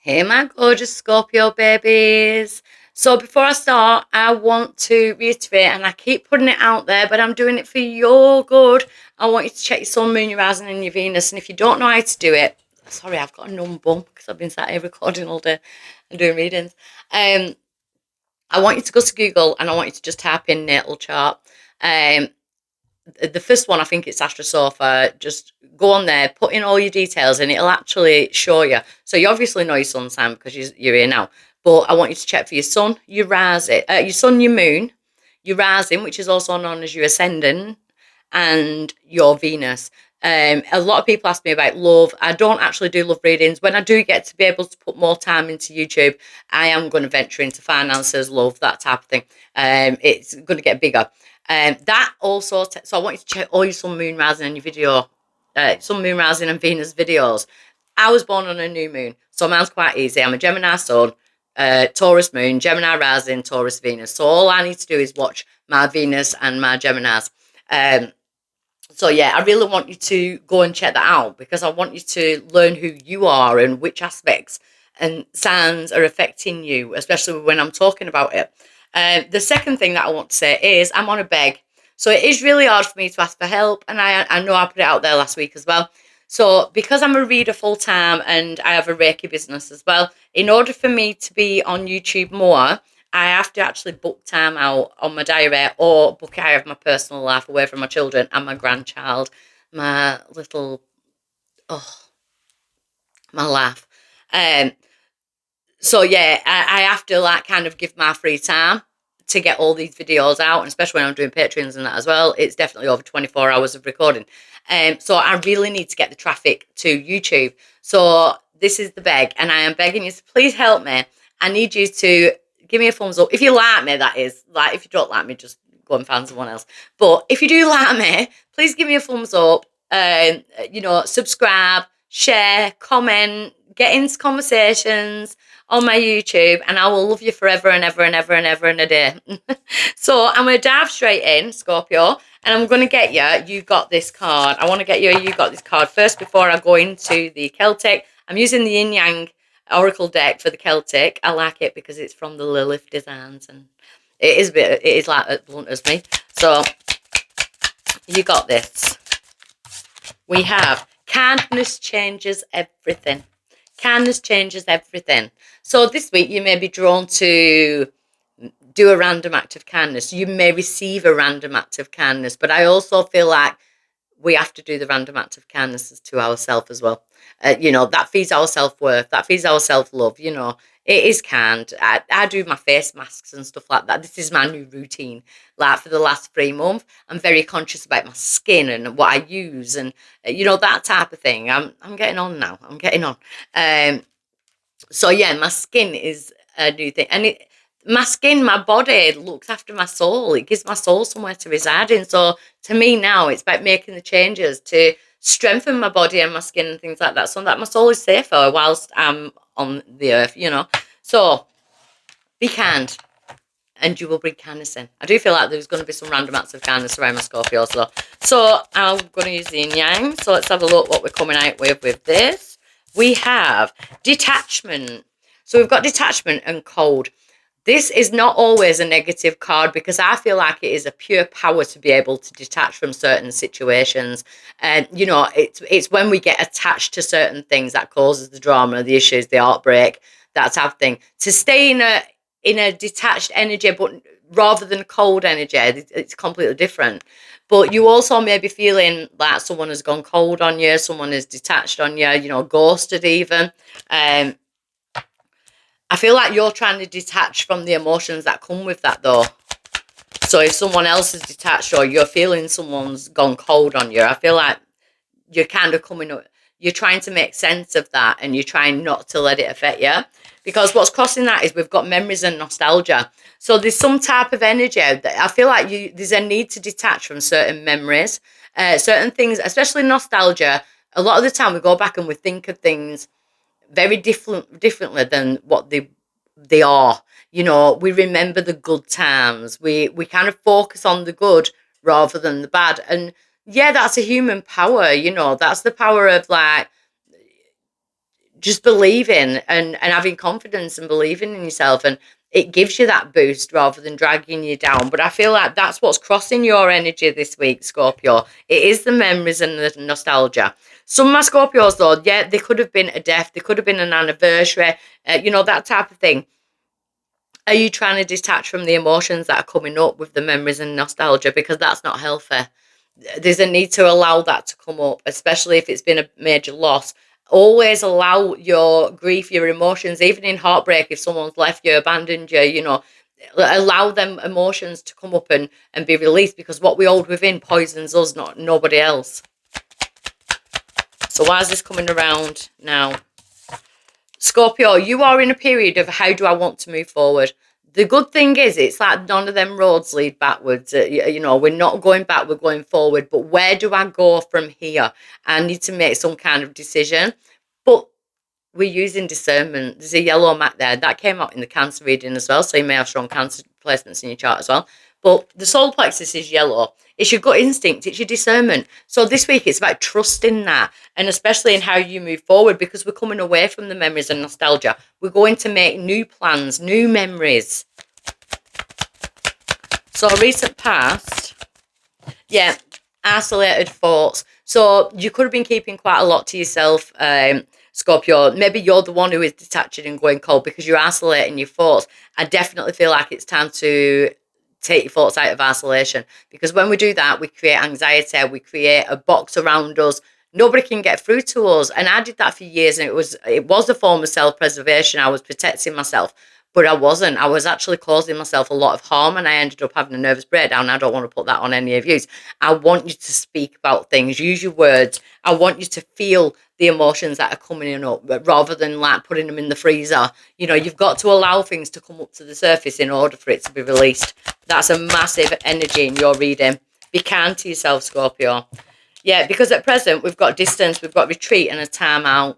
Hey, my gorgeous Scorpio babies. So, before I start, I want to reiterate, and I keep putting it out there, but I'm doing it for your good. I want you to check your sun, moon, your rising, and your Venus. And if you don't know how to do it, sorry, I've got a numb bum because I've been sat here recording all day and doing readings. Um, I want you to go to Google and I want you to just type in natal chart. Um, the first one, I think it's Astrosofa. Just go on there, put in all your details, and it'll actually show you. So you obviously know your sun sign because you're here now. But I want you to check for your sun, your rising, your sun, your moon, your rising, which is also known as your ascendant, and your Venus. A lot of people ask me about love. I don't actually do love readings. When I do get to be able to put more time into YouTube, I am going to venture into finances, love, that type of thing. It's going to get bigger. That also, so I want you to check all your sun, moon, rising, and your sun, moon, rising, and Venus videos. I was born on a new moon, so mine's quite easy. I'm a Gemini sun, Taurus moon, Gemini rising, Taurus Venus. So all I need to do is watch my Venus and my Geminis. Um, so yeah, I really want you to go and check that out because I want you to learn who you are and which aspects and signs are affecting you, especially when I'm talking about it. The second thing that I want to say is I'm on a beg. So it is really hard for me to ask for help, and I know I put it out there last week as well. So because I'm a reader full time and I have a Reiki business as well, in order for me to be on YouTube more, I have to actually book time out on my diary or book out of my personal life away from my children and my grandchild, my little, oh, my laugh. Um, so yeah, I have to like kind of give my free time to get all these videos out, and especially when I'm doing Patreons and that as well. It's definitely over 24 hours of recording. So I really need to get the traffic to YouTube. So this is the beg, and I am begging you to please help me. I need you to give me a thumbs up. If you like me, that is. Like, if you don't like me, just go and find someone else. But if you do like me, please give me a thumbs up. Subscribe, share, comment, get into conversations on my YouTube, and I will love you forever and ever and ever and ever and a day. So I'm going to dive straight in, Scorpio, and I'm going to get you. You got this card. I want to get you. You got this card first before I go into the Celtic. I'm using the Yin Yang Oracle deck for the Celtic. I like it because it's from the Lilith Designs, and it is a bit. It is like as blunt as me. So you got this. We have kindness changes everything. Kindness changes everything. So this week you may be drawn to do a random act of kindness. You may receive a random act of kindness, but I also feel like we have to do the random act of kindness to ourselves as well. That feeds our self-worth, that feeds our self-love. It is kind. I do my face masks and stuff like that. This is my new routine. Like for the last 3 months, I'm very conscious about my skin and what I use, and that type of thing. I'm getting on now. I'm getting on. So yeah, my skin is a new thing, and my skin, my body looks after my soul. It gives my soul somewhere to reside in. So to me now, it's about making the changes to strengthen my body and my skin and things like that, so that my soul is safer whilst I'm on the earth. So be kind, and you will bring kindness in. I do feel like there's going to be some random acts of kindness around my Scorpio. So I'm going to use the yin yang. So let's have a look what we're coming out with this. We have detachment. So we've got detachment and cold. This is not always a negative card because I feel like it is a pure power to be able to detach from certain situations. And, it's when we get attached to certain things that causes the drama, the issues, the heartbreak, that type of thing. To stay in a detached energy, but rather than cold energy, it's completely different. But you also may be feeling like someone has gone cold on you, someone is detached on you, ghosted even. Um, I feel like you're trying to detach from the emotions that come with that, though. So if someone else is detached or you're feeling someone's gone cold on you, I feel like you're kind of coming up, you're trying to make sense of that, and you're trying not to let it affect you. Because what's crossing that is we've got memories and nostalgia. So there's some type of energy that I feel like there's a need to detach from certain memories, certain things, especially nostalgia. A lot of the time we go back and we think of things very differently than what they are. We remember the good times. We kind of focus on the good rather than the bad. And yeah, that's a human power. That's the power of like just believing and having confidence and believing in yourself, and it gives you that boost rather than dragging you down. But I feel like that's what's crossing your energy this week, Scorpio. It is the memories and the nostalgia. Some of my Scorpios, though, yeah, they could have been a death, they could have been an anniversary, that type of thing. Are you trying to detach from the emotions that are coming up with the memories and nostalgia? Because that's not healthy. There's a need to allow that to come up, especially if it's been a major loss. Always allow your grief, your emotions, even in heartbreak, if someone's left you, abandoned you, allow them emotions to come up and be released, because what we hold within poisons us, not nobody else. So why is this coming around now? Scorpio, you are in a period of how do I want to move forward? The good thing is, it's like none of them roads lead backwards. We're not going back, we're going forward. But where do I go from here? I need to make some kind of decision. But we're using discernment. There's a yellow mat there. That came out in the Cancer reading as well. So you may have strong Cancer placements in your chart as well. But the solar plexus is yellow. It's your gut instinct. It's your discernment. So this week it's about trusting that, and especially in how you move forward, because we're coming away from the memories and nostalgia. We're going to make new plans, new memories. So recent past, yeah, isolated thoughts. So you could have been keeping quite a lot to yourself, Scorpio. Maybe you're the one who is detaching and going cold because you're isolating your thoughts. I definitely feel like it's time to take your thoughts out of isolation, because when we do that, we create anxiety, we create a box around us. Nobody can get through to us. And I did that for years, and it was a form of self-preservation. I was protecting myself, but I wasn't. I was actually causing myself a lot of harm, and I ended up having a nervous breakdown. I don't want to put that on any of you. I want you to speak about things, use your words. I want you to feel the emotions that are coming up, rather than like putting them in the freezer. You've got to allow things to come up to the surface in order for it to be released. That's a massive energy in your reading. Be kind to yourself, Scorpio. Yeah, because at present we've got distance, we've got retreat and a timeout.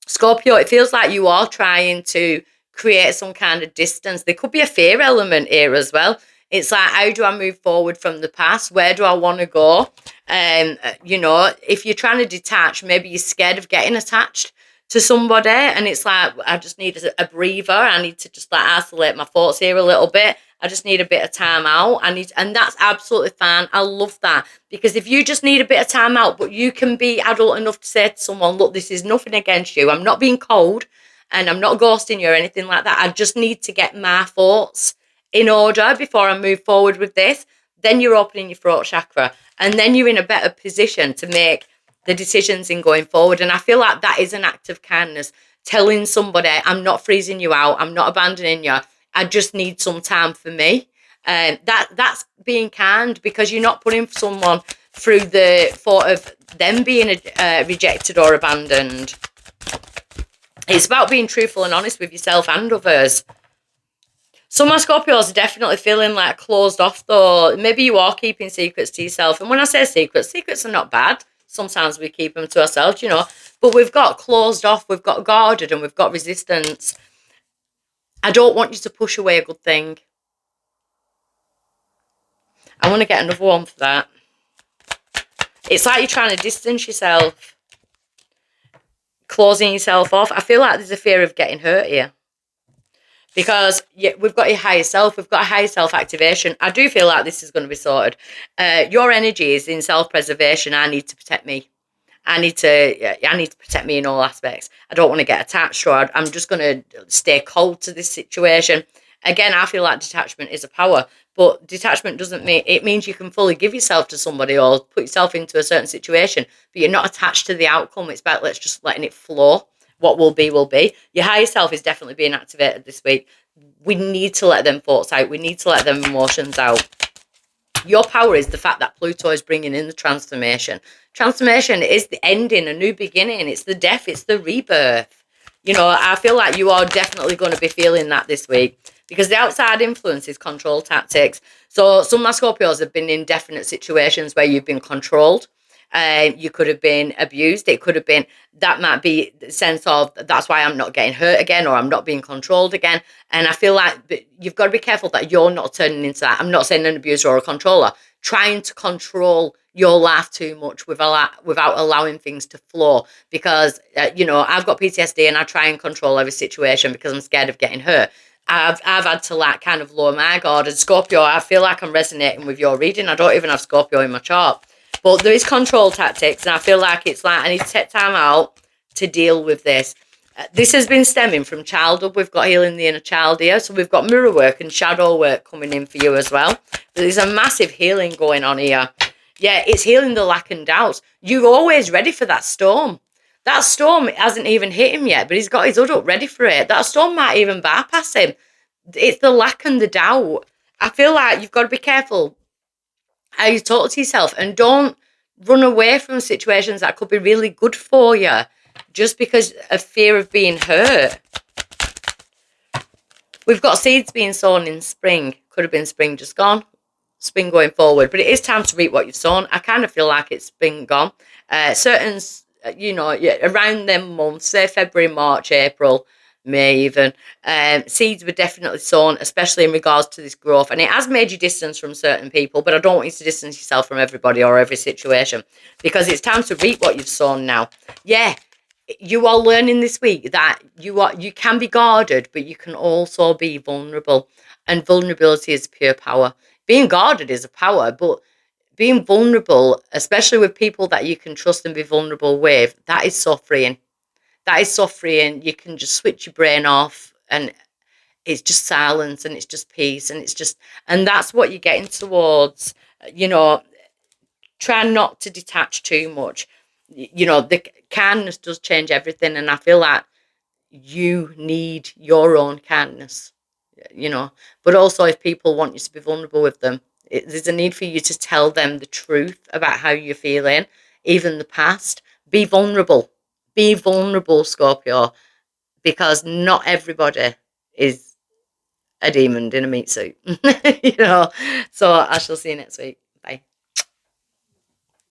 Scorpio, it feels like you are trying to create some kind of distance. There could be a fear element here as well. It's like, how do I move forward from the past? Where do I want to go? If you're trying to detach, maybe you're scared of getting attached to somebody, and it's like, I just need a breather. I need to just like isolate my thoughts here a little bit. I just need a bit of time out. And that's absolutely fine. I love that, because if you just need a bit of time out, but you can be adult enough to say to someone, look, this is nothing against you. I'm not being cold, and I'm not ghosting you or anything like that. I just need to get my thoughts in order before I move forward with this. Then you're opening your throat chakra, and then you're in a better position to make the decisions in going forward. And I feel like that is an act of kindness, telling somebody, I'm not freezing you out, I'm not abandoning you, I just need some time for me. That's being kind, because you're not putting someone through the thought of them being rejected or abandoned. It's about being truthful and honest with yourself and others. Some of my Scorpios are definitely feeling like closed off, though. Maybe you are keeping secrets to yourself. And when I say secrets are not bad. Sometimes we keep them to ourselves, But we've got closed off, we've got guarded, and we've got resistance. I don't want you to push away a good thing. I want to get another one for that. It's like you're trying to distance yourself, closing yourself off. I feel like there's a fear of getting hurt here, because we've got your higher self, we've got a higher self activation. I do feel like this is going to be sorted. Your energy is in self-preservation. I need to protect me. I need to protect me in all aspects. I don't want to get attached, or I'm just going to stay cold to this situation. Again, I feel like detachment is a power, but detachment doesn't mean, it means you can fully give yourself to somebody or put yourself into a certain situation, but you're not attached to the outcome. It's about just letting it flow. What will be, will be. Your higher self is definitely being activated this week. We need to let them thoughts out. We need to let them emotions out. Your power is the fact that Pluto is bringing in the transformation. Transformation is the ending, a new beginning. It's the death, it's the rebirth. I feel like you are definitely going to be feeling that this week, because the outside influence is control tactics. So some of my Scorpios have been in definite situations where you've been controlled. You could have been abused. It could have been, that might be the sense of, that's why I'm not getting hurt again, or I'm not being controlled again. And I feel like you've got to be careful that you're not turning into that. I'm not saying an abuser or a controller. trying to control your life too much without allowing things to flow. Because, I've got PTSD and I try and control every situation because I'm scared of getting hurt. I've had to like kind of lower my guard. And Scorpio, I feel like I'm resonating with your reading. I don't even have Scorpio in my chart. But there is control tactics, and I feel like it's like I need to take time out to deal with this. This has been stemming from childhood. We've got healing the inner child here. So we've got mirror work and shadow work coming in for you as well. There's a massive healing going on here. Yeah, it's healing the lack and doubts. You're always ready for that storm. That storm hasn't even hit him yet, but he's got his hood up ready for it. That storm might even bypass him. It's the lack and the doubt. I feel like you've got to be careful how you talk to yourself, and don't run away from situations that could be really good for you just because of fear of being hurt. We've got seeds being sown in spring. Could have been spring just gone, spring going forward, but it is time to reap what you've sown. I kind of feel like it's spring gone. Certain, around them months, say February, March, April, May even, seeds were definitely sown, especially in regards to this growth. And it has made you distance from certain people, but I don't want you to distance yourself from everybody or every situation, because it's time to reap what you've sown now. Yeah, you are learning this week that you can be guarded, but you can also be vulnerable. And vulnerability is pure power. Being guarded is a power, but being vulnerable, especially with people that you can trust and be vulnerable with, that is so freeing. That is so freeing. You can just switch your brain off, and it's just silence, and it's just peace, and that's what you're getting towards. You know, try not to detach too much. The kindness does change everything, and I feel like you need your own kindness, but also if people want you to be vulnerable with them, there's a need for you to tell them the truth about how you're feeling, even the past. Be vulnerable, Scorpio, because not everybody is a demon in a meat suit. So I shall see you next week.